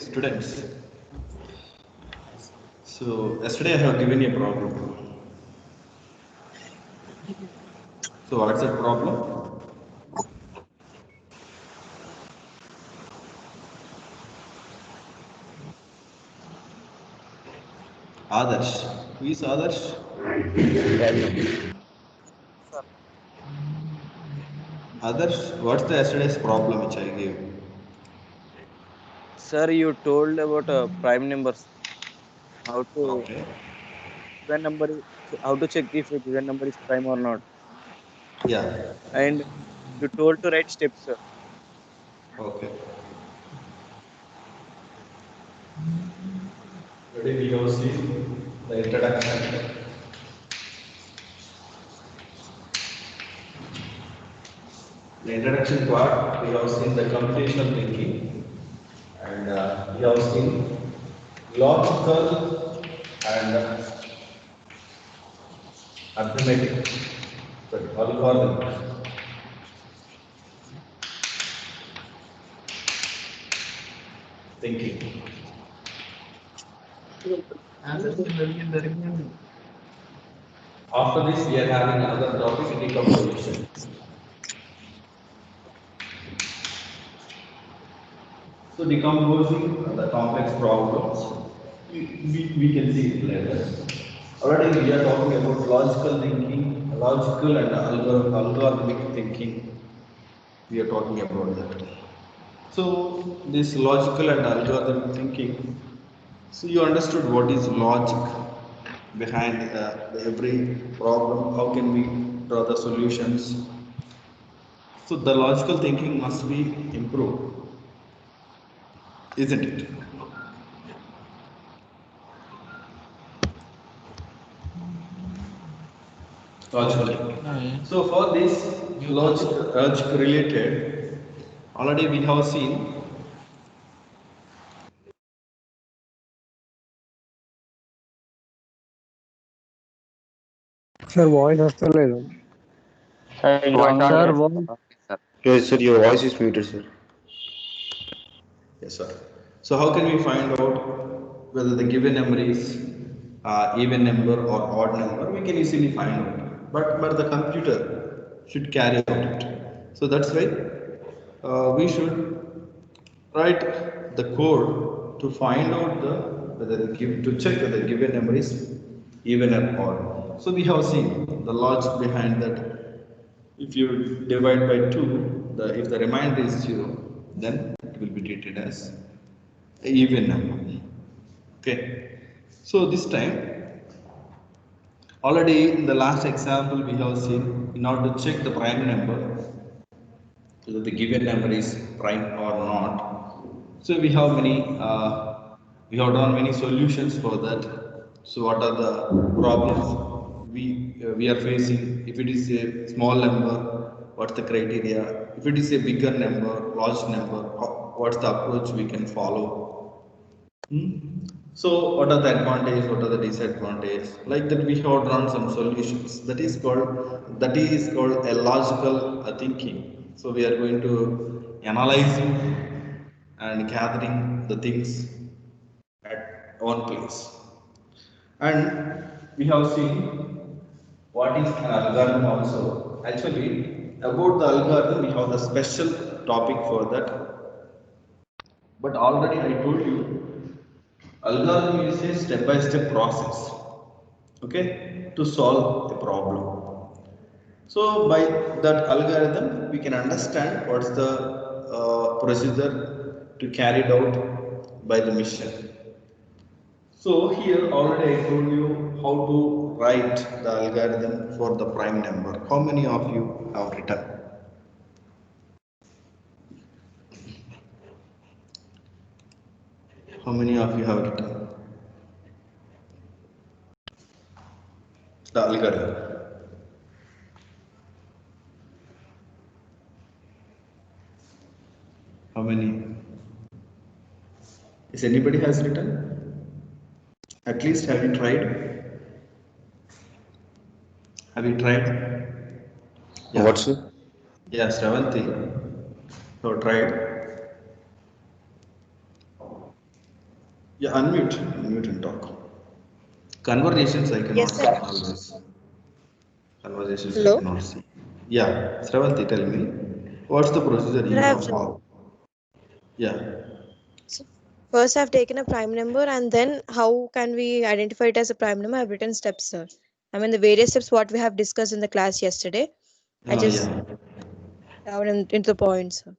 students. So yesterday I have given you a problem. So what's that problem? Adarsh. Who is Adarsh? Adarsh, what's the yesterday's problem which I gave? Sir, you told about prime numbers. How to Okay. given number is, how to check if a given number is prime or not. Yeah. And you told to write steps, sir. Okay. Today we have seen the introduction. The introduction part, we have seen the computational thinking and we have seen logical and arithmetic, sorry, algorithm thinking. After this, we are having another topic, decomposition. So decomposing the complex problems, we can see it later. Already we are talking about logical thinking, logical and algorithmic thinking. We are talking about that. So this logical and algorithmic thinking, so you understood what is logic behind every problem, how can we draw the solutions. So the logical thinking must be improved, isn't it? Logical thinking. So for this logic related, already we have seen. Sir, voice వస్తలేదు. Sir, voice. Yes, sir, your voice is muted, sir. Yes, sir. So how can we find out whether the given number is even number or odd number? We can easily find out. But the computer should carry out it. So that's why we should write the code to find out the whether the give to check whether the given number is even or odd. So we have seen the logic behind that. If you divide by 2, if the remainder is 0, then it will be treated as a even number. Okay. So this time, already in the last example we have seen, in order to check the prime number, whether the given number is prime or not. So we have done many solutions for that. So what are the problems we are facing? If it is a small number, what's the criteria? If it is a bigger number, large number, what's the approach we can follow? So what are the advantages? What are the disadvantages? Like that, we have drawn some solutions. That is called a logical thinking. So we are going to analyzing and gathering the things at one place. And we have seen what is an algorithm also. Actually, about the algorithm, we have the special topic for that. But already I told you algorithm is a step-by-step process, okay, to solve a problem. So by that algorithm, we can understand what's the procedure to carry it out by the mission. So here already I told you how to write the algorithm for the prime number. How many of you have written? How many of you have written the algorithm? How many? Is anybody has written? At least have you tried? Have you tried? Yeah. What, sir? Yeah, seventh thing. So tried. Yeah, unmute and talk. Conversations I cannot Yes, see sir. always. Conversations I Hello. cannot see. Yeah, Sravanti, tell me, what's the procedure Sir, you have followed? Yeah. so first I've taken a prime number, and then how can we identify it as a prime number? I've written steps, sir. I mean the various steps what we have discussed in the class yesterday. I just Yeah. down into the points, sir.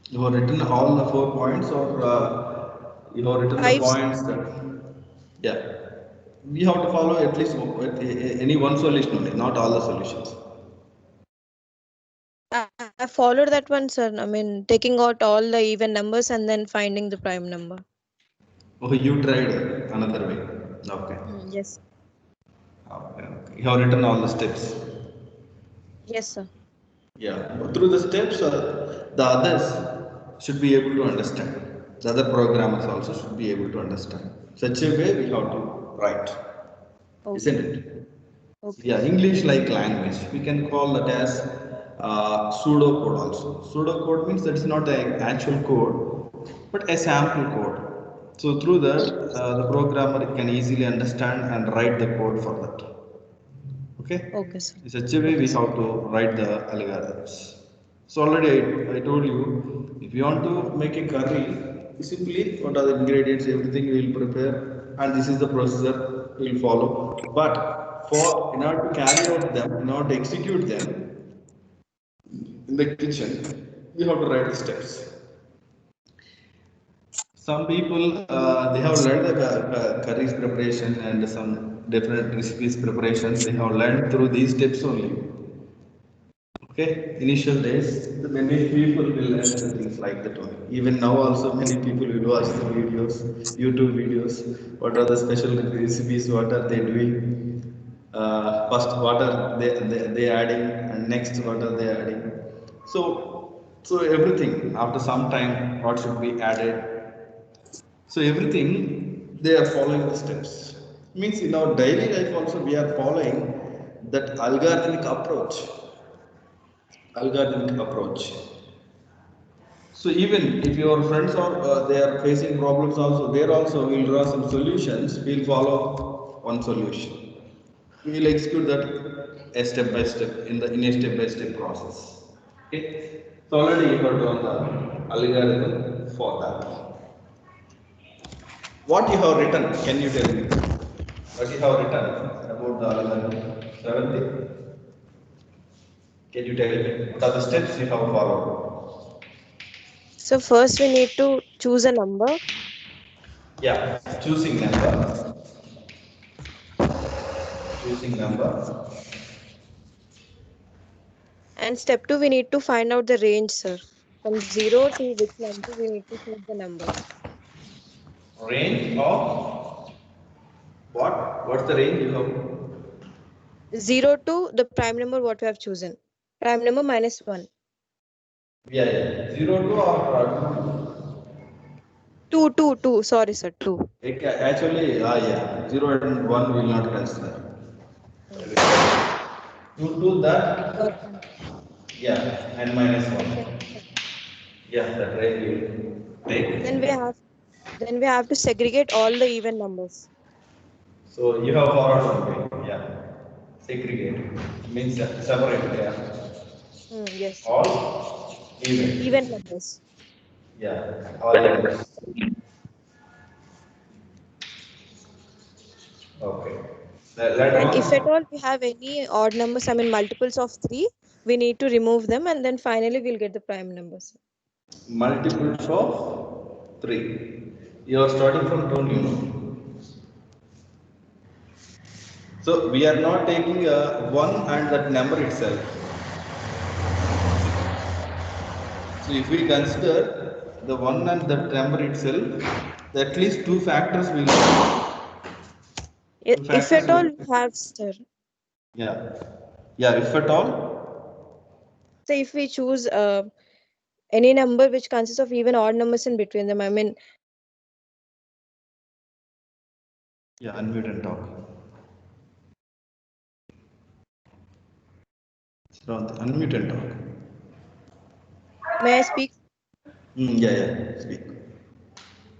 You have written all the 4 points, or you have written the Five. points that, yeah. We have to follow at least any one solution only, not all the solutions. I followed that one, sir. I mean taking out all the even numbers and then finding the prime number. Oh, you tried another way. Okay. Yes. Okay. Okay. You have written all the steps. Yes, sir. Yeah. Through the steps, the others should be able to understand. The other programmers also should be able to understand. Such a way we have to write, isn't Okay. it? Okay. Yeah, English like language. We can call that as pseudo code also. Pseudo code means that is not an actual code, but a sample code. So through that, the programmer can easily understand and write the code for that. Okay? Okay, sir. In such a way, Okay, we sir. have to write the algorithms. So already I told you, if you want to make a curry, simply what are the ingredients, everything we will prepare, and this is the procedure we will follow. But for in order to carry out them, in order to execute them in the kitchen, we have to write the steps. Some people they have learned the curries preparation and some different recipes preparation. They have learned through these steps only. Okay, initial days, the many people will learn the things like that only. Even now also many people will watch the videos, YouTube videos, what are the special recipes, what are they doing, first what are they adding, and next what are they adding. So everything, after some time, what should be added. So everything, they are following the steps. Means in our daily life also we are following that algorithmic approach. So even if your friends are they are facing problems also, there also we'll draw some solutions. We'll follow one solution. We'll execute that a step by step in a step by step process. Okay. So already you have drawn the algorithm for that. What you have written? Can you tell me? What you have written about the algorithm? 70? Can you tell me? What are the steps you have followed? So first we need to choose a number. Yeah, choosing number, And step two, we need to find out the range, sir. From 0 to which number we need to choose the number. range of what? What's the range you have? 0 to the prime number what we have chosen. Prime number minus 1. Yeah, yeah. 0 to or 2? 2, 2, 2. Sorry, sir. 2. Actually, yeah. 0 and 1 will not consider. Hmm. You do that, Third one. yeah, and minus Then 1. Yeah, that range will then take. we have then we have to segregate all the even numbers. So you have forward one way, yeah. Segregate means separate, yeah. Yes, sir. All even. Even numbers. Yeah, all evens. Okay. Later And if at on, all we have any odd numbers, I mean multiples of 3, we need to remove them and then finally we'll get the prime numbers. multiples of 3. You are starting from 2 new. So we are not taking 1 and that number itself. So if we consider the 1 and that number itself, at least two factors will two If factors at all will we have, sir. yeah. Yeah, if at all, So if we choose any number which consists of even odd numbers in between them, I mean yeah, unmute and talk. Unmute and talk. may I speak? Yeah, yeah, speak.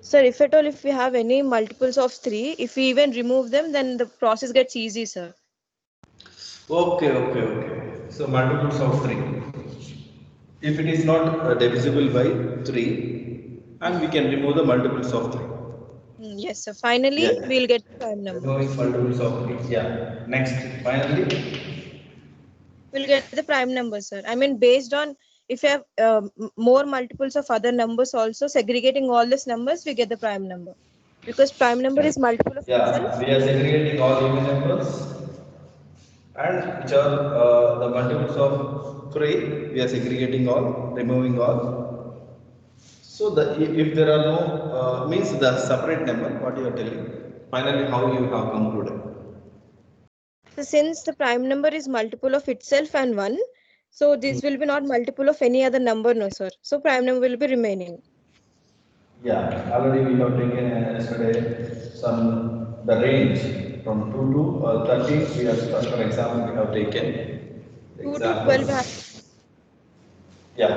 Sir, if at all, if we have any multiples of 3, if we even remove them, then the process gets easy, sir. Okay. So multiples of 3. If it is not divisible by 3, and we can remove the multiples of 3. Yes, sir. Finally, Yeah. we'll get prime number. Removing multiples of 3. Yeah. Next, finally. We'll get the prime number, sir. I mean, based on if you have more multiples of other numbers also, segregating all these numbers, we get the prime number. Because prime number is multiple of itself. Yeah, we are segregating all even numbers, and which are the multiples of 3. We are segregating all, removing all. So the if there are no means the separate number, what you are telling. Finally, how you have concluded? So since the prime number is multiple of itself and 1, so this will be not multiple of any other number, no, sir. So prime number will be remaining. Yeah, already we have taken yesterday the range from 2 to 30. We have, for example, we have taken 2 to 12 examples. Yeah.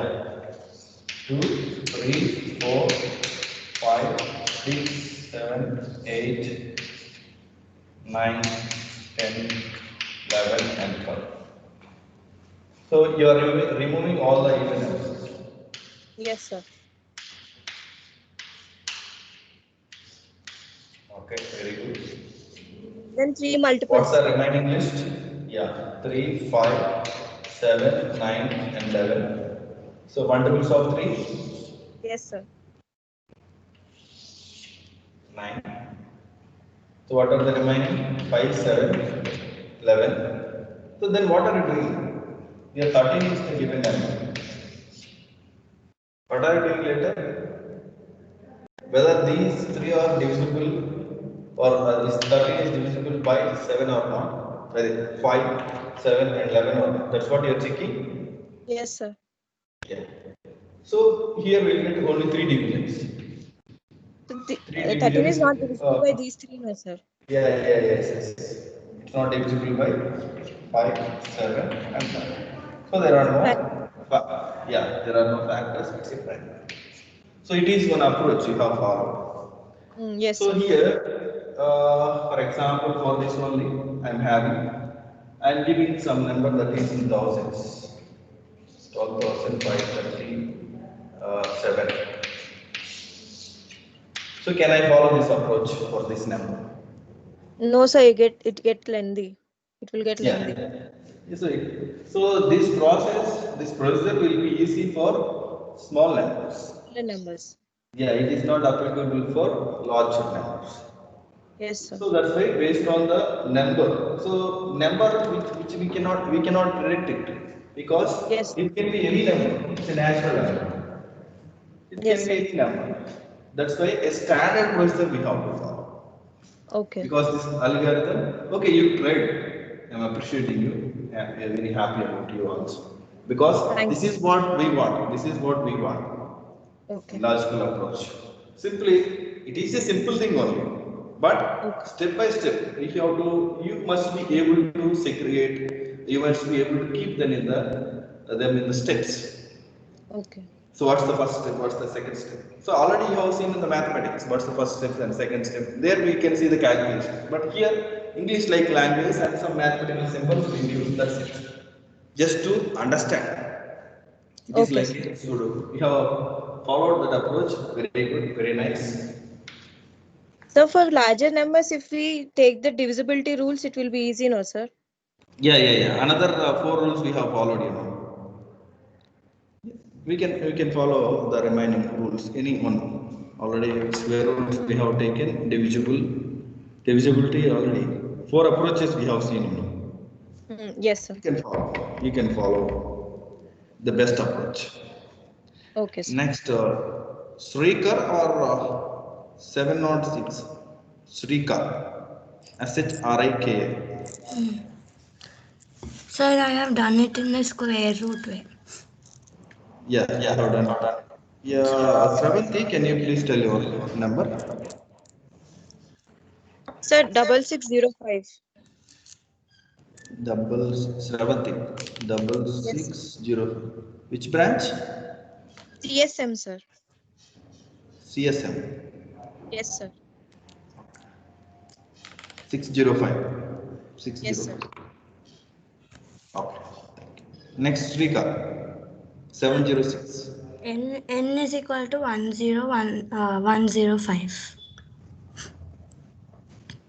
2, 3, 4, 5, 6, 7, 8, 9, 10, 11, and 12. So you are removing all the even numbers. Yes, sir. Okay, very good. Then 3 multiples. What's the remaining list? Yeah, 3, 5, 7, 9, and 11. So multiples of 3? Yes, sir. 9. So what are the remaining? 5, 7, 11. So then what are you doing? Here 13 is the given number. What are you doing later? Whether these 3 are divisible or this 13 is divisible by 7 or not. Whether 5, 7 and 11 or not. That's what you are checking? Yes, sir. Yeah. So here we will get only 3 divisions. So 3 13 is divisions. not divisible by these 3, no, sir. Yes. It's not divisible by 5, 7 and 9. So there are there are no factors except prime. So it is one approach you have followed. Yes, So sir. here, for example, for this only, I'm giving some number that is in thousands. 12,537. So can I follow this approach for this number? No, sir, it get lengthy. It will get lengthy. So this procedure will be easy for small numbers. Smaller numbers. Yeah, it is not applicable for large numbers. Yes, sir. So that's why based on the number. So number which we cannot predict it because Yes. it can be any number. It's a natural number. It Yes, can be sir. any number. That's why a standard procedure we have to follow. Okay. Because this algorithm, okay, you tried. I'm appreciating you. I'm very happy about you also. Because Thank this is what we want. This is what we want. Okay. Logical approach. Simply, it is a simple thing only. But Okay. step by step, if you must be able to segregate. You must be able to keep them in the steps. Okay. So what's the first step? What's the second step? So already you have seen in the mathematics, what's the first step and second step. There we can see the calculation. But here, English like language and some mathematical symbols we use, that's it. Just to understand. It is Okay, like a pseudo. We have followed that approach, very good, very nice. so for larger numbers, if we take the divisibility rules, it will be easy, no, sir? Yeah. Another 4 rules we have followed, We can follow the remaining rules. Any one. Already square rules we have taken, divisibility already. 4 approaches we have seen, Yes, sir. You can follow the best approach. Okay, sir. Next, Srikar or 706. Srikar. SHRIKA. Sir, I have done it in the square root way. Yeah, have done. Yeah, Sravanti, can you please tell your number? Sir, 6605. Sravanti, Yes. 6605. Which branch? CSM, sir. CSM. Yes, sir. 605. Yes, sir. 605. Okay. Next, Rika. 706. N is equal to 105.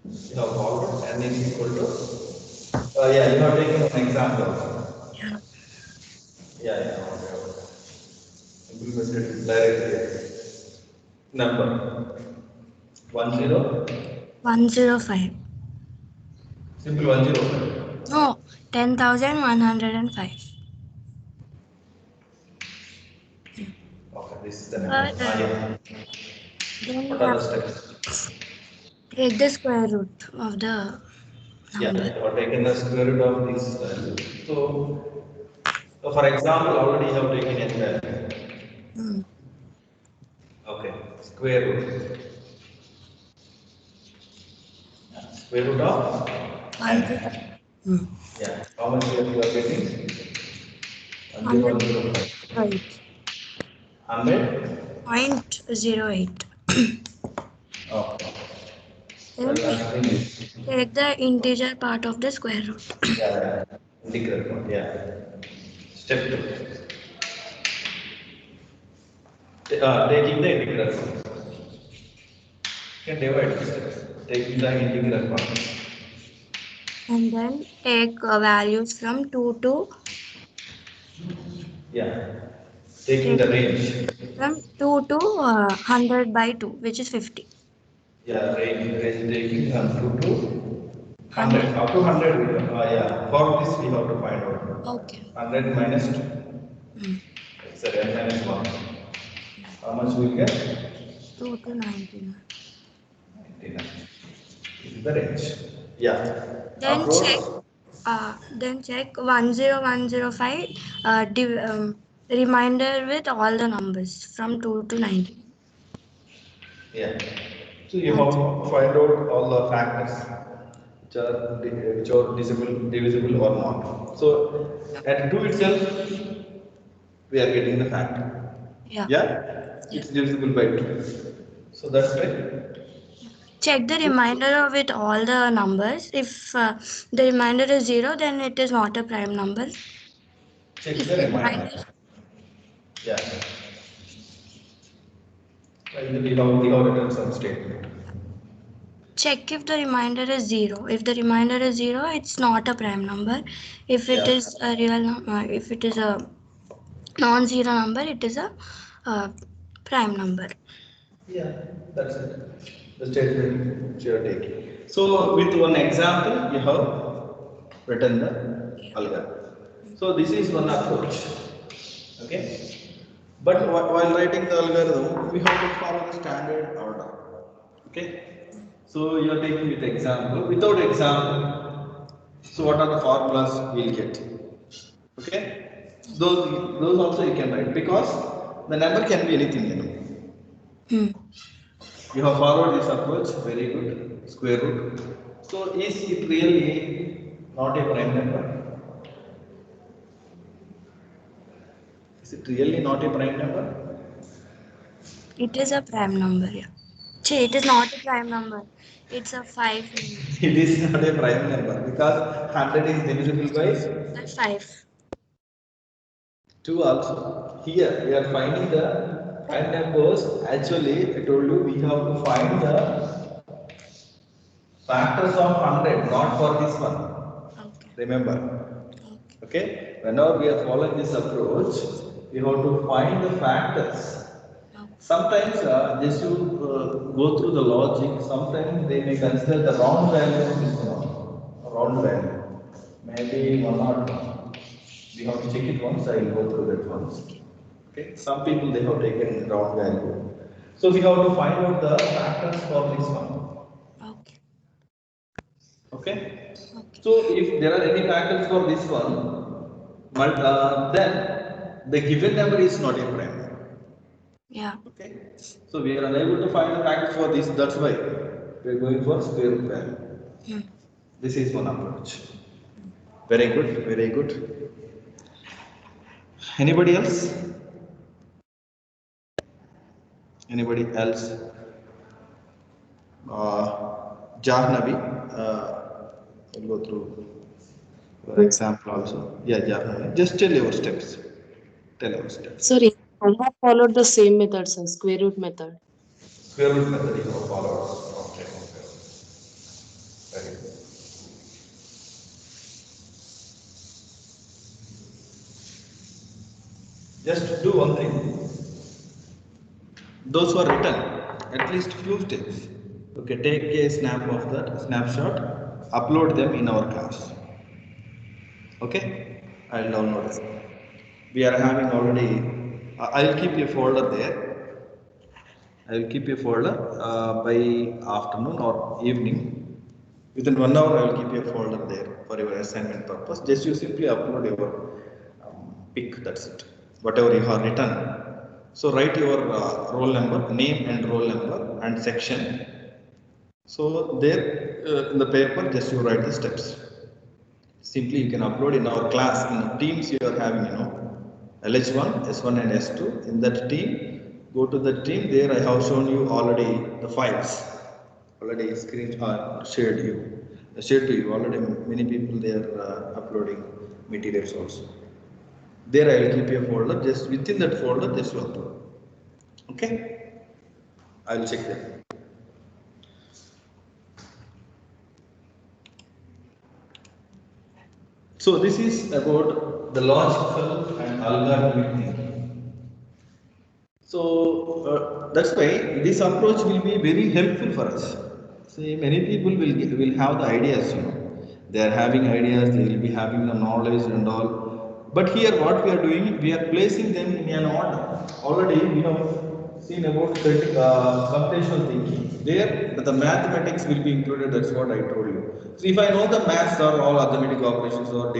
You have followed n is equal to. Yeah, you have taken an example. Yeah. Yeah. Okay. Implemented directly. Number 10. 105. Simple 105. No, 10,105. Okay, this is the number. Yeah. Then What we are have the steps? take the square root of the Yeah, number. you have taken the square root of this value. So for example, already you have taken n value. Hmm. Okay, square root. Square root of One n. Hmm. Yeah, how much you are getting? 100 105. 100? 0.08. Okay. Then Well, answering this. take the integer part of the square root. Yeah. Integral part. Yeah. Step 2. Taking the integral part. Can divide the steps. Taking the integral part. And then take values from 2 to Yeah. Taking take the range. from 2 to 100 by 2, which is 50. Yeah, range taking from 2 to 100. 100. Up to 100. Yeah. For this we have to find out. Okay. 100 minus 2. Hmm. It's a n minus 1. How much we get? 2 to 99. 99. This is the range. Yeah. Then check. Approach. Then check 10105. Reminder with all the numbers from 2 to 99. Yeah. So you have to find out all the factors which are divisible or not. So at 2 itself, we are getting the factor. Yeah. Yeah, Yeah. it's divisible by 2. So that's right. Check the remainder of it all the numbers. If the remainder is 0, then it is not a prime number. Check If the the remainder. remainder, Yeah. We have written some statement. check if the remainder is 0. If the remainder is 0, it's not a prime number. If it Yeah. is a real, if it is a non-zero number, it is a prime number. Yeah, that's it. The statement which you are taking. So with one example, you have written the algorithm. So this is one approach. Okay. But while writing the algorithm, we have to follow the standard order. Okay. So you are taking with example. Without example, so what are the formulas we'll get? Okay. Those also you can write because the number can be anything, you know. Hmm. You have followed this approach, very good, square root. So is it really not a prime number? Is it really not a prime number? It is a prime number, yeah. It is not a prime number. It's a 5 number. It is not a prime number because 100 is divisible by 5. 2 also. Here we are finding the prime numbers. Actually, I told you we have to find the factors of 100, not for this one. Okay. Remember. Okay. Okay, whenever we are following this approach, we have to find the factors. Okay. Sometimes just to go through the logic, sometimes they may consider the wrong value of this one, wrong value. Maybe one or two. We have to check it once, I will go through that once. Okay, some people they have taken wrong value. So we have to find out the factors for this one. Okay. Okay. Okay. So if there are any factors for this one, then the given number is not a prime. Yeah. Okay. So we are unable to find the factors for this. That's why we are going for square root value. Hmm. This is one approach. Very good. Very good. Anybody else? Anybody else? Jahnavi, we'll go through your example also. Yeah, Jahnavi, just tell your steps. Tell our steps. Sorry, I have followed the same method, sir, square root method. Square root method you have followed. Okay, okay. Very good. Just do one thing. Those who are written, at least few steps. Okay, take a snap of that snapshot, upload them in our class. Okay, I'll download it. We are having already. I'll keep a folder there. I will keep a folder by afternoon or evening. Within 1 hour, I will keep a folder there for your assignment purpose. Just you simply upload your pic. That's it. Whatever you have written. So write your roll number, name and roll number and section. So there in the paper, just you write the steps. Simply you can upload in our class in the teams you are having, LH1, S1 and S2. In that team, go to the team. There I have shown you already the files. Already screen shared to you. Already many people they are uploading materials also. There I will keep a folder. Just within that folder, just you upload. Okay, I will check them. So this is about the logical and algorithmic thinking. So that's why this approach will be very helpful for us. See, many people will have the ideas, They are having ideas, they will be having the knowledge and all. But here what we are doing, we are placing them in an order. Already we have seen about computational thinking. There the mathematics will be included, that's what I told you. So if I know the maths are all arithmetic operations or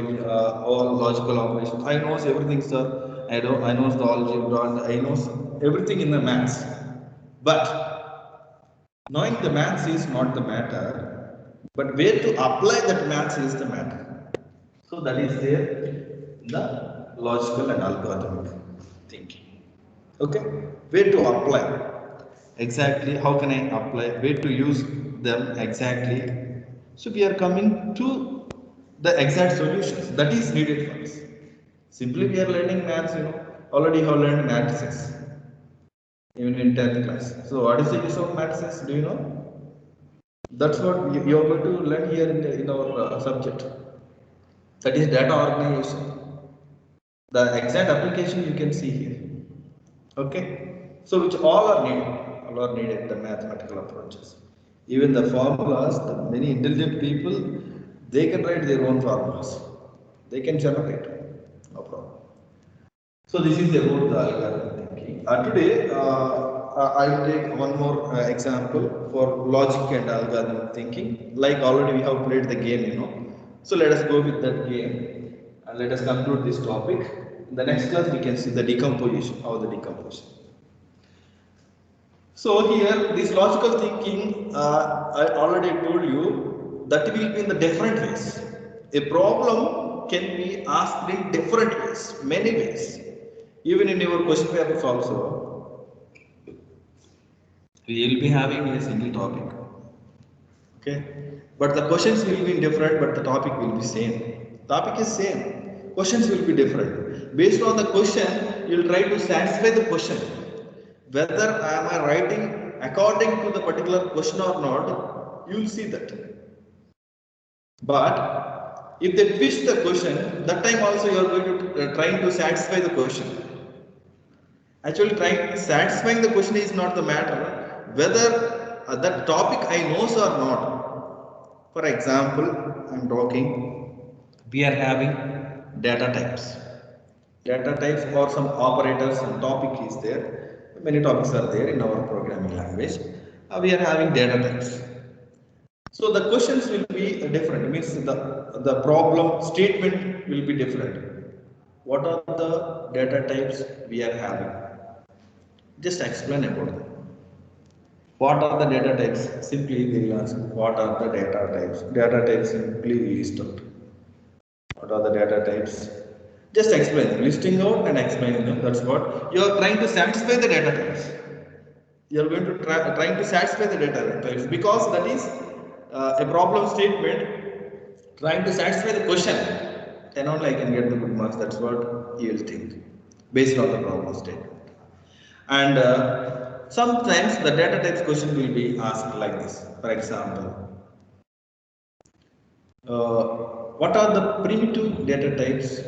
all logical operations, I know everything, sir. I know the algebra and I know everything in the maths. But knowing the maths is not the matter, but where to apply that maths is the matter. So that is there the logical and algorithmic thinking. Okay, where to apply exactly? How can I apply? Where to use them exactly? So we are coming to the exact solutions that is needed for us. Simply we are learning maths, already have learned matrices even in 10th class. So what is the use of matrices? Do you know? That's what you are going to learn here in our subject. That is data organization. The exact application you can see here. Okay, so which all are needed the mathematical approaches. Even the formulas, the many intelligent people, they can write their own formulas. They can generate, no problem. So this is about the algorithm thinking. Today, I will take one more example for logic and algorithm thinking. Like already we have played the game, So let us go with that game and let us conclude this topic. In the next class, we can see the decomposition, how the decomposition. So here, this logical thinking, I already told you that will be in the different ways. A problem can be asked in different ways, many ways. Even in your question papers also, we will be having a single topic. Okay, but the questions will be different, but the topic will be same. Topic is same. Questions will be different. Based on the question, you will try to satisfy the question. Whether am I writing according to the particular question or not, you will see that. But if they twist the question, that time also you are going to trying to satisfy the question. Actually, satisfying the question is not the matter. Whether that topic I knows or not. For example, I am talking. We are having data types. Data types or some operators and topic is there. Many topics are there in our programming language. We are having data types. So the questions will be different. Means the problem statement will be different. What are the data types we are having? Just explain about them. What are the data types? Simply they will ask what are the data types? Data types simply list out. What are the data types? Just explain, listing out and explaining them. That's what you are trying to satisfy the data types. you are going to trying to satisfy the data types, because that is a problem statement trying to satisfy the question. Then only I can get the good marks. That's what you will think based on the problem statement. And sometimes the data types question will be asked like this. For example, what are the primitive data types?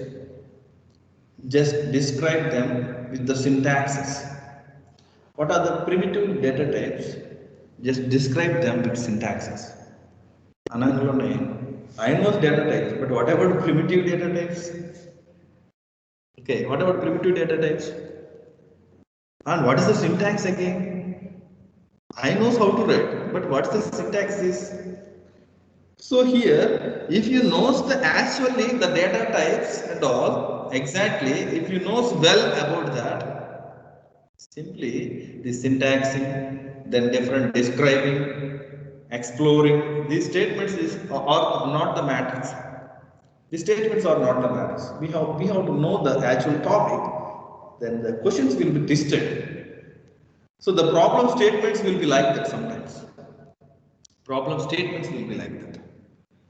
Just describe them with the syntaxes. What are the primitive data types? Just describe them with syntaxes. Anangalone, I know data types, but what about primitive data types? Okay, what about primitive data types? And what is the syntax again? I know how to write, but what's the syntax is? So here, if you knows the actually the data types and all, exactly, if you knows well about that, simply the syntaxing, then different describing, exploring, these statements are not the matters. These statements are not the matters. We have to know the actual topic, then the questions will be distant. So the problem statements will be like that sometimes. Problem statements will be like that.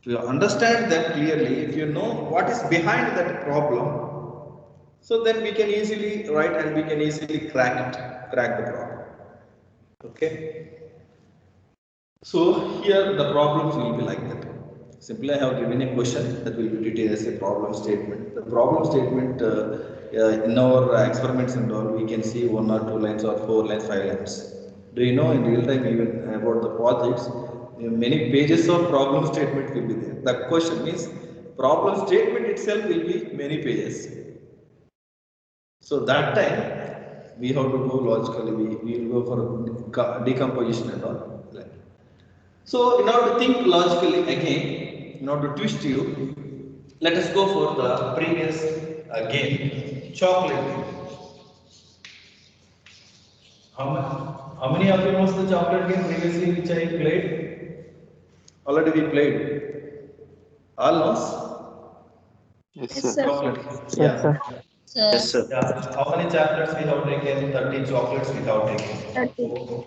If you understand that clearly, if you know what is behind that problem, so then we can easily write and we can easily crack the problem. Okay. So here the problems will be like that. Simply I have given a question that will be treated as a problem statement. The problem statement in our experiments and all, we can see 1 or 2 lines or 4 lines, 5 lines. Do you know in real time even about the projects, many pages of problem statement will be there. The question means problem statement itself will be many pages. So that time we have to go logically, we will go for decomposition and all. So in order to think logically again, in order to twist you, let us go for the previous game, chocolate game. How many of you knows the chocolate game previously which I played? Already we played. All knows? Yes, Yes, sir. sir. Chocolate. Yeah. Yes, sir. Yeah. How many chocolates we have taken? 30 chocolates we have taken. 30. 4,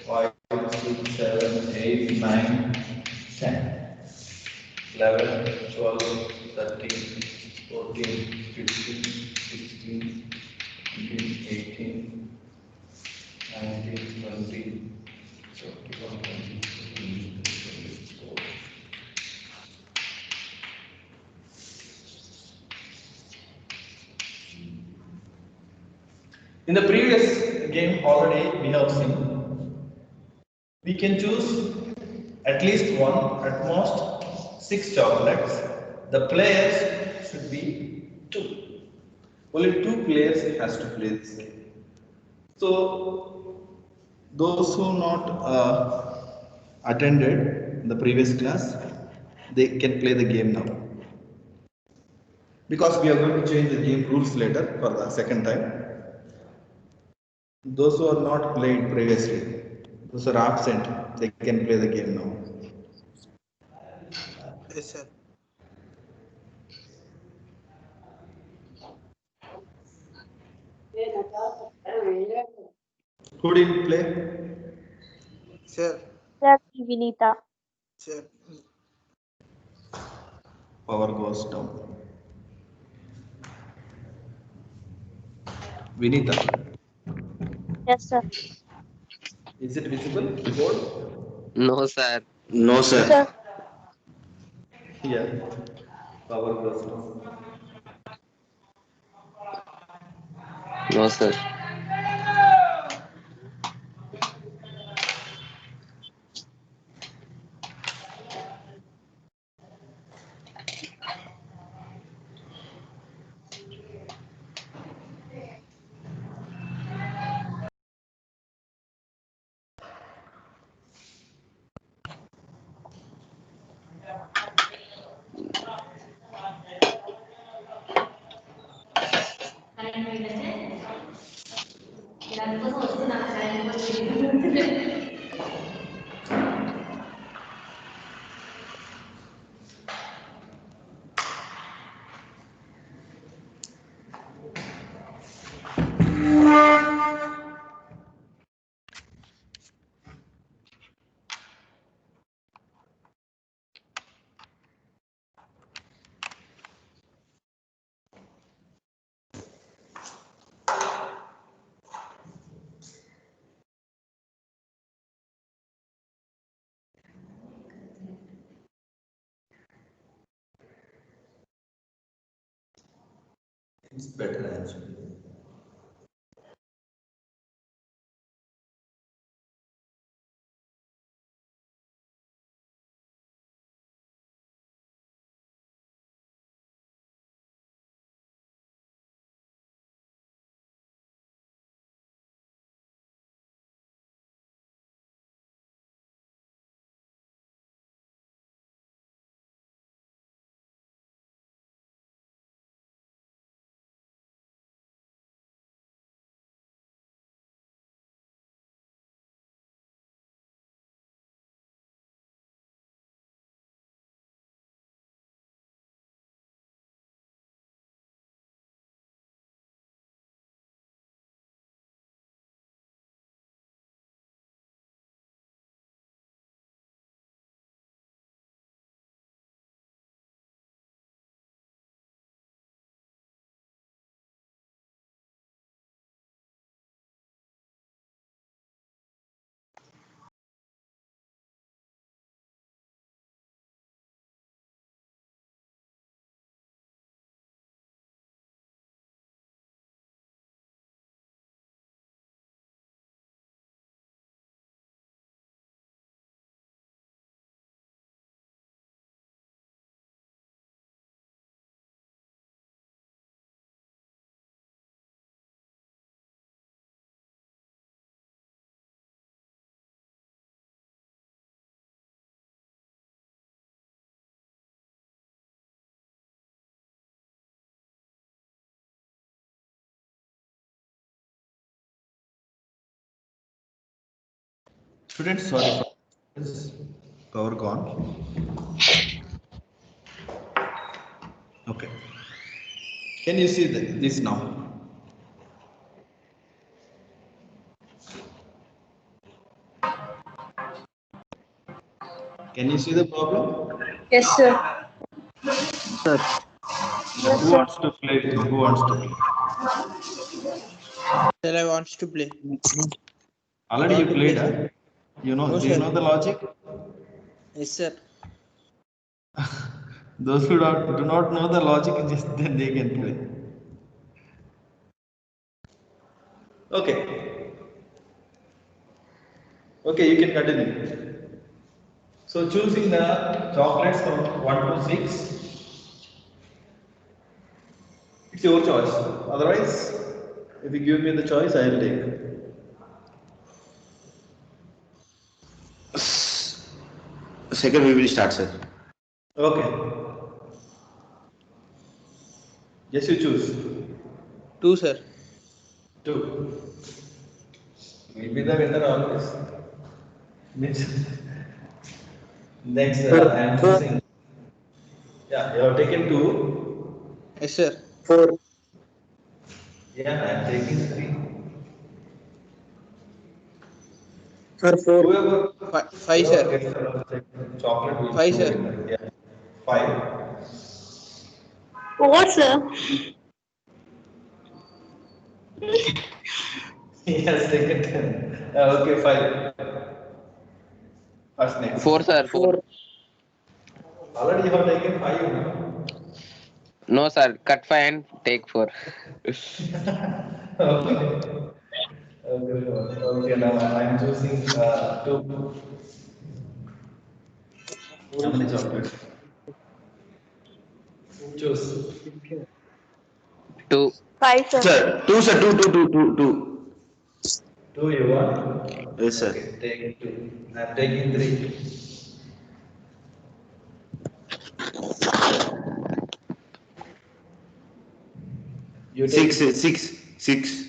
5, 6, 7, 8, 9, 10. 11, 12, 13, 14, 15, 16, 17, 18, 19, 20, 21, 22, 24. In the previous game already we have seen, we can choose at least one, at most 6 chocolates. The players should be 2. Only 2 players has to play this game. So those who not attended the previous class, they can play the game now. Because we are going to change the game rules later for the second time. Those who are not played previously, those are absent, they can play the game now. Yes, sir. Who didn't play? Sir. Sir, Vinita. Sir. Power goes down. Vinita, Yes, sir. is it visible? Board? No, sir. No, Yes, sir. sir. Here. Power goes down. No, sir. It's better actually. Students, sorry for this. Power gone. Okay. Can you see this now? Can you see the problem? Yes, sir. Sir. Who wants to play? Who wants to play? Sir, I want to play. Already you played, huh? You know, No, do you sir. know the logic? Yes, sir. Those who do not know the logic, just then they can play. Okay. Okay, you can continue. So choosing the chocolates from 1 to 6, it's your choice. Otherwise, if you give me the choice, I will take. Second, we will start, sir. Okay. Yes, you choose. 2, sir. 2. Will be the winner always. Next, I am choosing. Yeah, you have taken 2. Yes, sir. 4. Yeah, I am taking 3. Sir, 4. Whoever, 5, whoever sir. gets the chocolate will 5, be the sir. winner. Yeah. 5. What, sir? He has taken 10. Okay, 5. What's next? 4, sir. 4. Already you have taken 5. No? No, sir. Cut 5 and take 4. Okay. Okay, now I am choosing 2. How many chocolates? Choose. 2. 5, sir. Sir, 2, sir, 2. 2 you want? Yes, sir. Okay, take 2. I am taking 3. You take 6. 6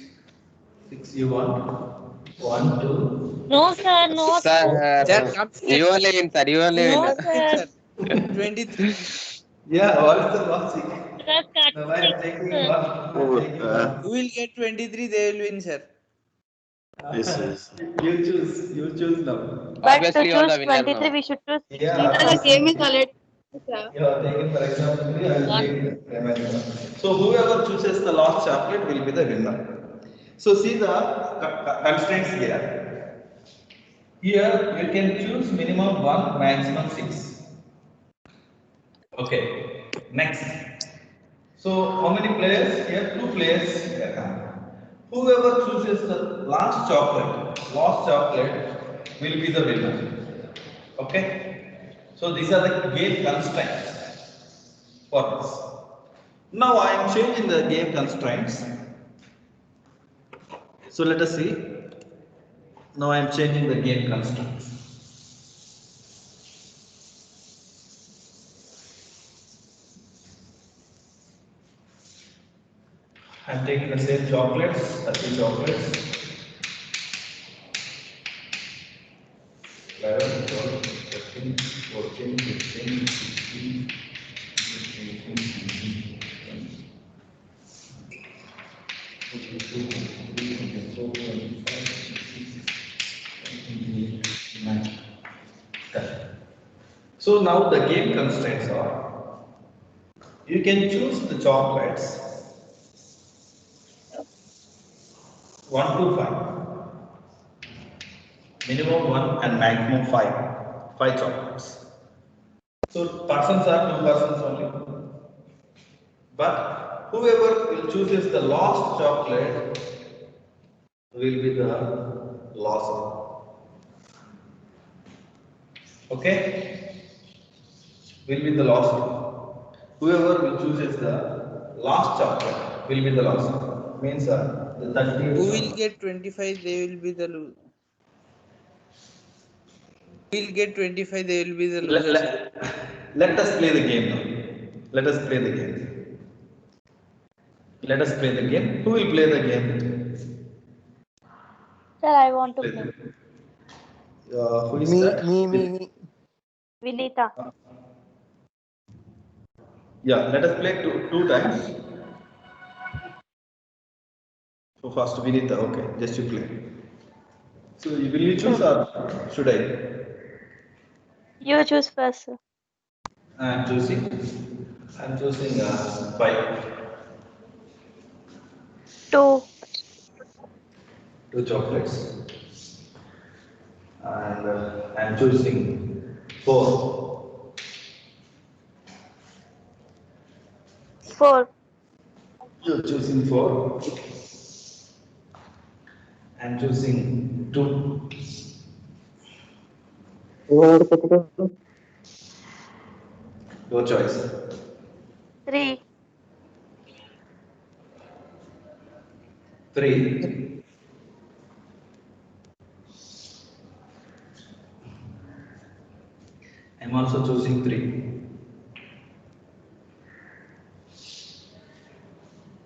you want? 1, 2. No, sir. No, sir. Sir, Sir, come you here. only win, sir. You only win. No, Complete, sir. sir. 23. Yeah, what's the logic? Sir, cut Now I am 6, taking sir. 1. I am taking 1. You will get 23, they will win, sir. Yes. You choose now. But to Obviously, you are the choose winner 23, now. we should choose Yeah. 16. The game is already. Sir. You have taken, for example, 3, I will One. take the remaining one. So whoever chooses the last chocolate will be the winner. So see the constraints here. Here you can choose minimum 1, maximum 6. Okay. Next. So how many players here? 2 players here. Whoever chooses the last chocolate will be the winner. Okay? So these are the game constraints for this. Now I am changing the game constraints. So let us see. Now I am changing the game constraints. I am taking the same chocolates, 30 chocolates. 11, 12, 13, 14, 15, 16, 17, 18, 19, 20. 22, 23, 24, 25, 26, 28, 29, 10. So now the game constraints are, you can choose the chocolates 1 to 5, minimum 1 and maximum 5 chocolates. So persons are 2 persons only, but whoever will chooses the last chocolate will be the loser. Okay? Will be the loser. Whoever will chooses the last chocolate will be the loser. Means the 30. Who will get 25? They will be the loser. Who will get 25? They will be the loser. Let us play the game now. Let us play the game. Let us play the game. Who will play the game? Sir, I want to play. Who is that? Me. Vinita. Yeah, let us play two times. So first Vinita, okay, just you play. So will you choose or should I? You choose first, sir. I'm choosing 5. 2. 2 chocolates. And I'm choosing 4. 4. You're choosing 4. I'm choosing 2. Your choice. 3. 3. I'm also choosing 3.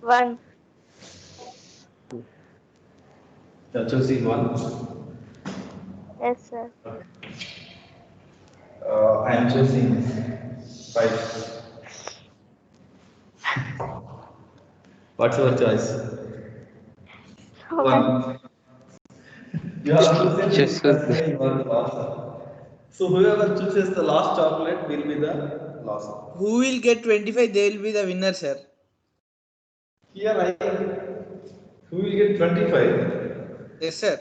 1. You're choosing 1. Yes, sir. I'm choosing 5. What's your choice? 1. You have to say Choose. you are the loser. So whoever chooses the last chocolate will be the loser. Who will get 25? They will be the winner, sir. Here who will get 25? Yes, sir.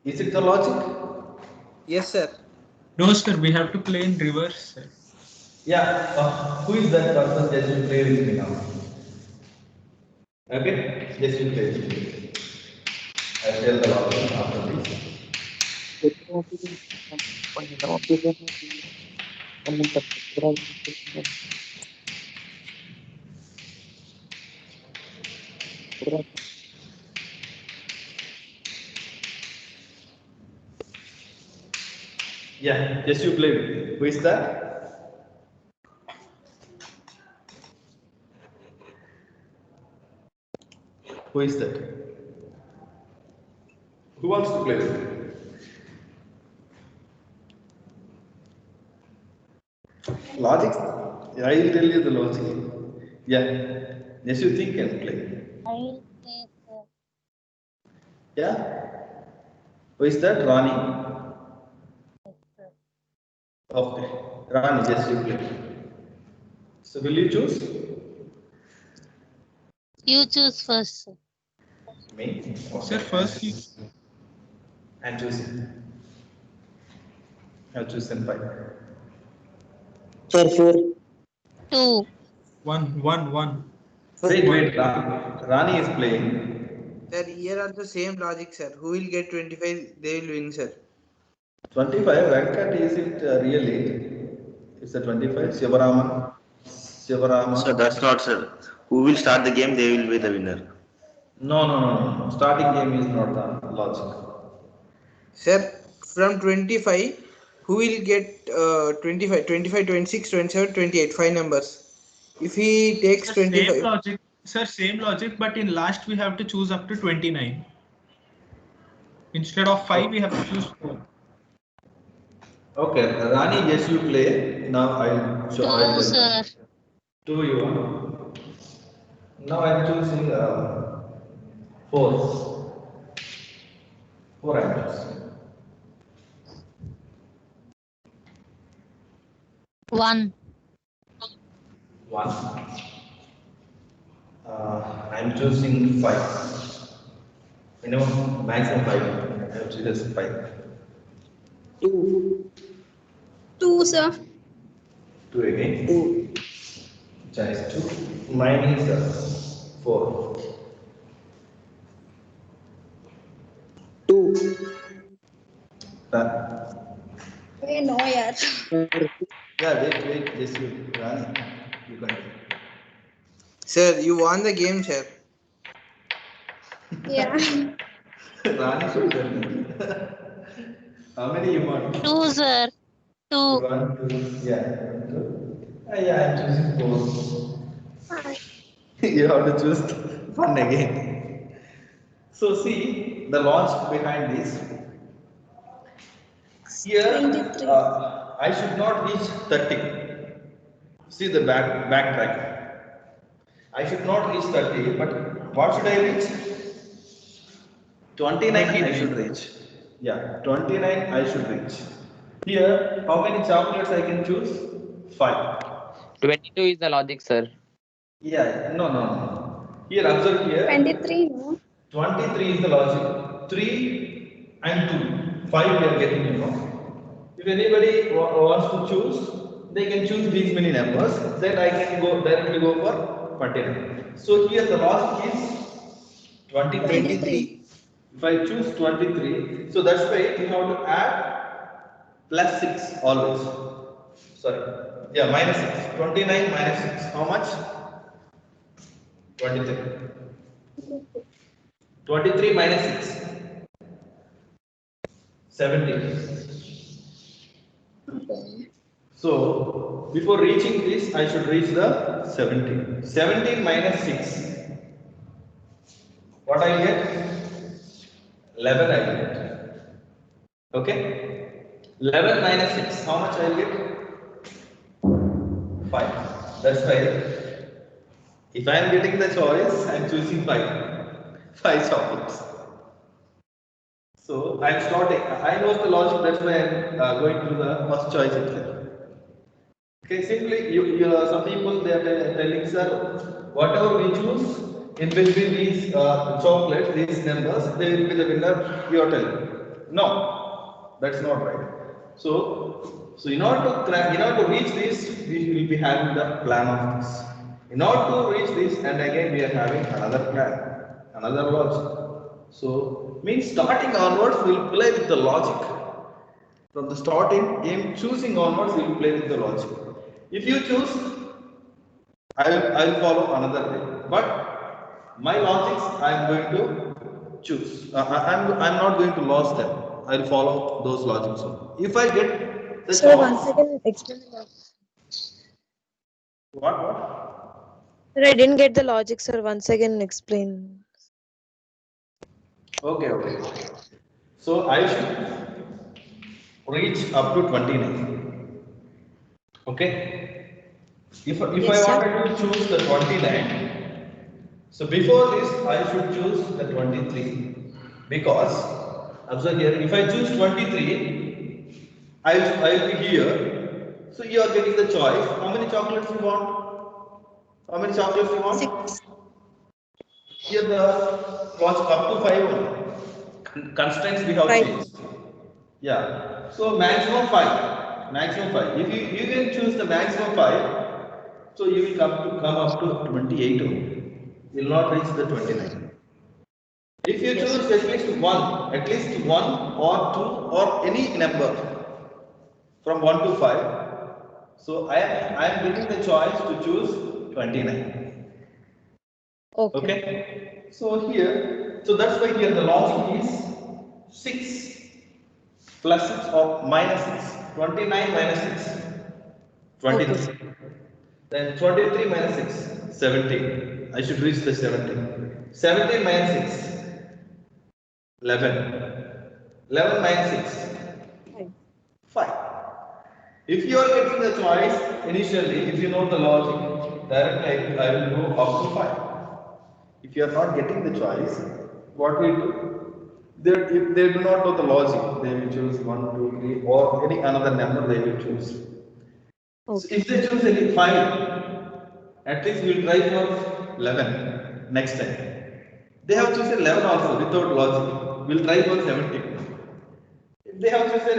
Is it the logic? Yes, sir. No, sir, we have to play in reverse, sir. Yeah. Who is that person? Just will play with me now. Okay? Just will play with me. I'll tell the logic after this. Yeah, just you play with me. Who is that? Who is that? Who wants to play with me? Logic? I will tell you the logic. Yeah. Yes, you think and play. I will play, sir. Yeah? Who is that? Rani? Okay. Rani, just you play. So will you choose? You choose first, sir. Me? Okay. Sir, first you. I'm choosing. I'll choose Senpai. Two. One. Wait. Rani is playing. Sir, here also same logic, sir. Who will get 25, they will win, sir. 25. Venkat, is it really? It's a 25. Shivarama. Sir, that's not, sir. Who will start the game, they will be the winner. No. Starting game is not the logic. Sir, from 25, who will get 25, 26, 27, 28, 5 numbers. If he takes Sir, same 25, logic. Sir, same logic, but in last we have to choose up to 29. Instead of 5, we have to choose 4. Okay, Rani, yes, you play. Now I'll show. I'll Two, tell sir. you. 2 you want. Now I'm choosing 4. 4 I'm choosing. 1. 1. I'm choosing 5. Maximum 5. I'm choosing 5. 2, sir. 2 again. 2. Choice 2. Mine is 4. 2. No, yaar. Yeah, wait. Yes, you. Rani, you can. sir, you won the game, sir. Yeah. Rani should tell me. How many you want? 2, sir. 2. 1, 2. Yeah. 1, 2. Yeah, I'm choosing 4. You have to choose one again. So see the logic behind this. Here, 23. I should not reach 30. See the backtrack. I should not reach 30, but what should I reach? 29 I should reach. Yeah, 29 I should reach. Here, how many chocolates I can choose? 5. 22 is the logic, sir. Yeah, no. Here, observe here. 23, no? 23 is the logic. 3 and 2. 5 we are getting. If anybody wants to choose, they can choose these many numbers. Then I can directly go for 29. So here the logic is 23. If I choose 23, so that's why you have to add plus 6 always. Sorry. Yeah, minus 6. 29 minus 6. How much? 23. 23 minus 6. 17. So, before reaching this, I should reach the 17. 17 minus 6. What I get? 11 I get. Okay? 11 minus 6. How much I get? 5. That's why if I am getting the choice, I am choosing 5. 5 chocolates. So I am starting. I know the logic. That's why I am going to the first choice itself. Okay, simply some people they are telling, sir, whatever we choose in between these chocolates, these numbers, they will be the winner. You are telling. No, that's not right. So in order to reach this, we will be having the plan of this. In order to reach this, and again we are having another plan, another logic. So means starting onwards, we will play with the logic. From the starting game, choosing onwards, we will play with the logic. If you choose, I will follow another way. But my logics, I am going to choose. I'm not going to lose them. I will follow those logics. If I get the Sir, chance, once again explain the logic. what? Sir, I didn't get the logic, sir. Once again explain. Okay. So I should reach up to 29. Okay. If Yes, I sir. wanted to choose the 29, so before this I should choose the 23, because observe here, if I choose 23, I'll be here. So you are getting the choice. How many chocolates you want? How many chocolates you want? 6. Here the logic up to 5 only. Constraints we have 5. changed. Yeah. So maximum 5. Maximum 5. If you can choose the maximum 5, so you will come up to 28 only. you will not reach the 29. If you choose at least one or two or any number from 1 to 5, so I am giving the choice to choose 29. Okay. So here, so that's why here the logic is 6 plus 6 or minus 6. 29 minus 6, 23. Then 23 minus 6, 17. I should reach the 17. 17 minus 6, 11. 11 minus 6, 5. If you are getting the choice initially, if you know the logic, directly I will go up to 5. If you are not getting the choice, what we do? If they do not know the logic, they will choose 1, 2, 3 or any another number they will choose. So if they choose any 5, at least we will try for 11 next time. They have chosen 11 also without logic. We will try for 17. If they have chosen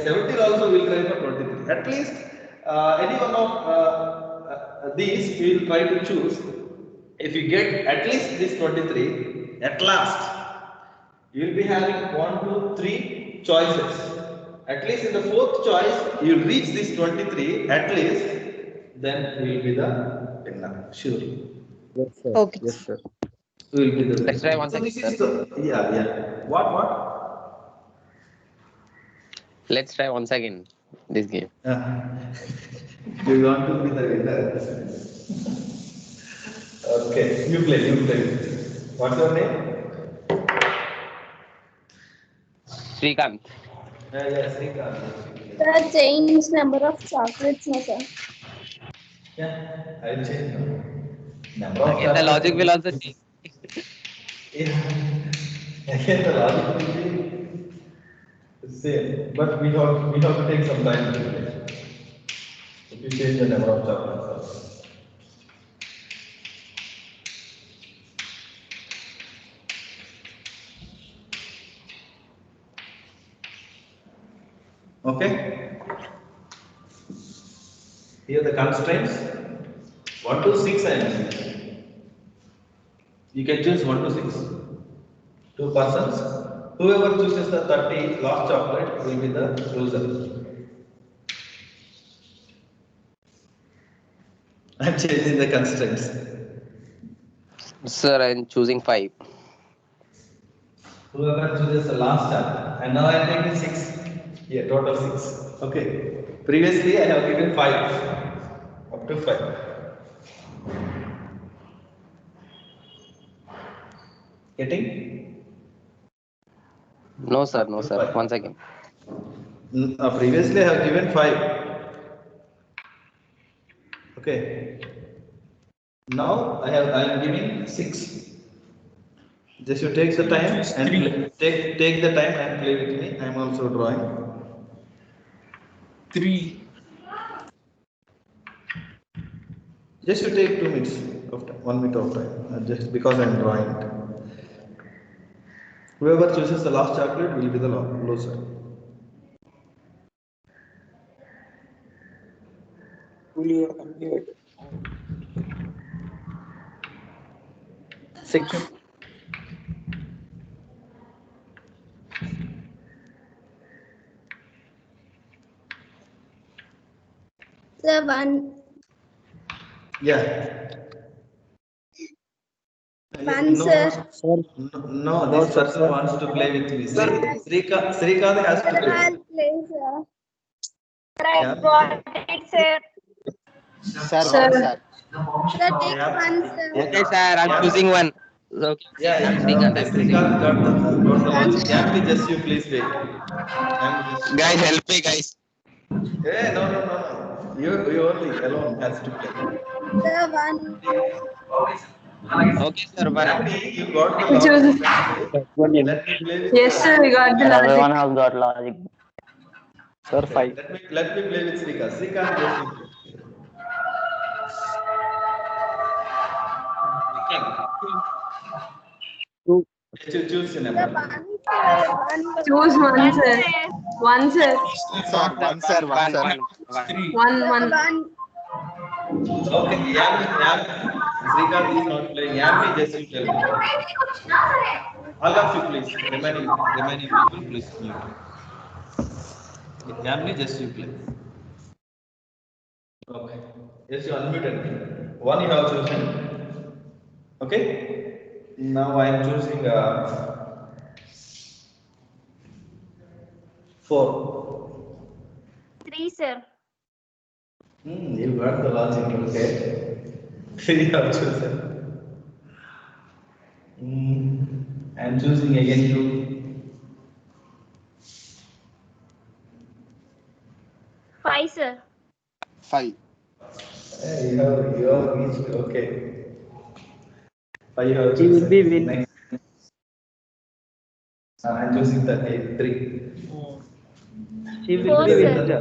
17 also, we will try for 23. At least any one of these we will try to choose. If you get at least this 23, at last you will be having 1, 2, 3 choices. At least in the fourth choice, you will reach this 23 at least, then we will be the winner, sure. Yes, sir. Okay. Yes, sir. We will be the winner. Let's try once So again, this is the, yeah. What? Let's try once again this game. You want to be the winner. Okay, you play. What's your name? Srikanth. Yeah, Srikanth. Sir, change number of chocolates, no, sir. Yeah, I'll change number of Again, the logic will also change. Again, the logic will be the same, but we have to take some time to play. If you change the number of chocolates. Okay. Here the constraints 1 to 6 I am using. You can choose 1 to 6. 2 persons. Whoever chooses the 30 last chocolate will be the loser. I am changing the constraints. Sir, I'm choosing 5. Whoever chooses the last chocolate. And now I am taking 6. Yeah, total 6. Okay. Previously I have given 5. Up to 5. Getting? No, sir. Once again. Previously I have given 5. Okay. Now I am giving 6. Just you take the time and take the time and play with me. I am also drawing. 3. Just you take 2 minutes of time, 1 minute of time. Just because I am drawing it. Whoever chooses the last chocolate will be the loser. Fully complete. Section. Sir, 1. Yeah. 1, sir. No, this person wants to play with me. Srikanth has to Sir, play. I'll play, sir. Yeah. Got it, sir. Sir, Sir. 1, sir. Sir, take 1, sir. Okay, sir. I'm choosing 1. Okay. Yeah. I'm Srikanth. I'm choosing 1. Srikanth got the logic. Can we just you please wait? Guys, help me, guys. Hey, no. You only alone has to play. Sir, 1. Okay, sir. 1. Happy, you got the logic. Let me play with Yes, sir, we got the logic. Everyone has got logic. Sir, 5. Let me play with Srikanth. Srikanth, just you play. Choose a Sir, number. 1, sir. 1. Choose 1, sir. 1, sir. Sir, 1, sir. 1, sir. 3. 1. Sir, 1. Okay, yeah. Srikanth is not playing. Yamni, just you tell me. All of you, please. Remaining people, please mute. Yamni, just you play. Okay. Yes, you unmuted me. One you have chosen. Okay. Now I am choosing 4. 3, sir. You got the logic, okay. 3 you have chosen. I am choosing again 2. 5, sir. 5. You have reached, okay. 5 you have He will chosen. be win. Next. I am choosing 3. She will 4, be sir. win, sir.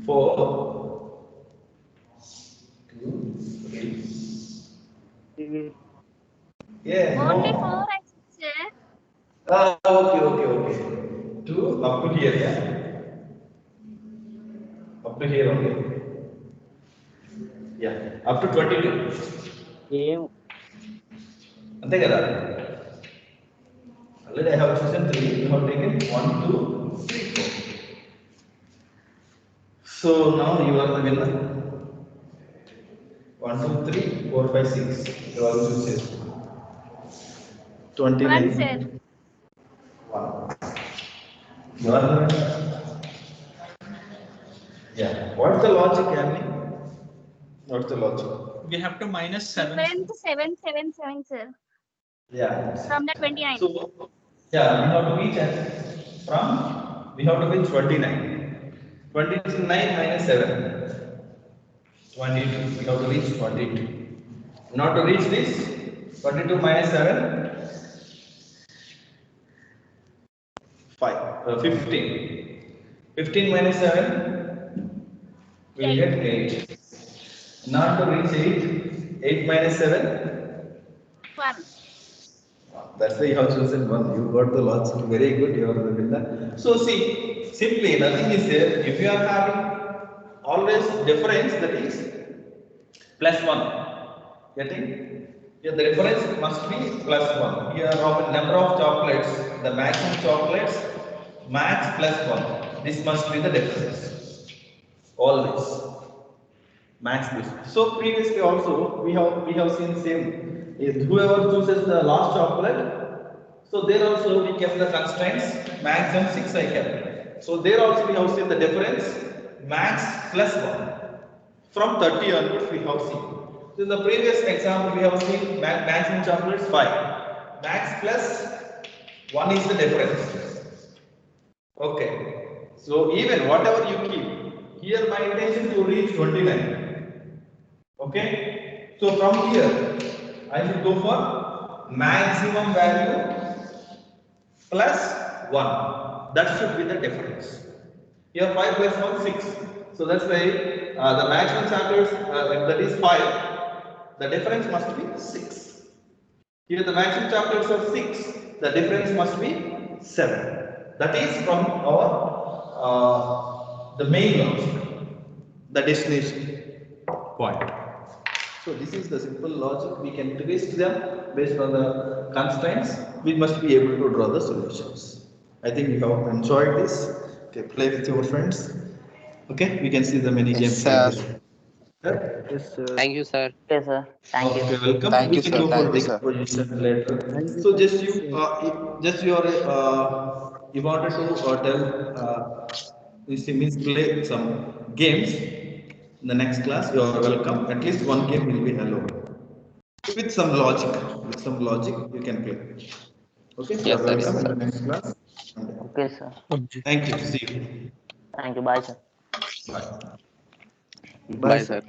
4, 2, 3. She will. Yeah, Only no. 4, I said, sir. Okay. 2 up to here, yeah. Up to here only. Yeah, up to 22. Game. అంతే కదా already I have chosen 3. You have taken 1, 2, 3, 4. So now you are the winner. 1, 2, 3, 4, 5, 6. You all choose 29. 1, sir. 1. You are the winner. Yeah. What's the logic, Yamni? What's the logic? We have to minus 7. Went 777, sir. Yeah. From the 29. So, yeah, we have to reach we have to reach 29. 29 minus 7. 22. We have to reach 22. Not to reach this, 22 minus 7, 15. 15 minus 7, we will get 8. Not to reach 8, 8 minus 7, 1. that's why you have chosen 1. You got the logic. Very good. You are the winner. So see, simply nothing is there. If you are having always difference, that is plus 1. Getting? Here the difference must be plus 1. Here number of chocolates, the maximum chocolates, max plus 1. This must be the difference. Always. Max plus. So previously also we have seen same. If whoever chooses the last chocolate, so there also we kept the constraints. Maximum 6 I kept. So there also we have seen the difference. Max plus 1. From 30 onwards we have seen. So in the previous example we have seen maximum chocolates 5. Max plus 1 is the difference. Okay. So even whatever you keep, here my intention to reach 29. Okay. So from here I should go for maximum value plus 1. That should be the difference. Here 5 plus 1, 6. So that's why the maximum chocolates, if that is 5, the difference must be 6. Here the maximum chocolates are 6, the difference must be 7. That is from our the main logic, the destination point. So this is the simple logic. We can twist them based on the constraints. We must be able to draw the solutions. I think you have enjoyed this. Okay, play with your friends. Okay, we can see the mini games like this. Yes, sir. Thank you, sir. Okay, sir. Thank you. Okay, welcome. Thank We you, can sir. go for Thank you, sir. decomposition later. Thank you, So sir. just you wanted to tell this means play some games. In the next class, you are welcome. At least one game will be allowed. With some logic. With some logic, you can play. Okay, you Yes, are sir. welcome Yes, in sir. the next class. Okay, sir. Thank you. See you. Thank you. Bye, sir. Bye. Bye, Bye, sir. sir.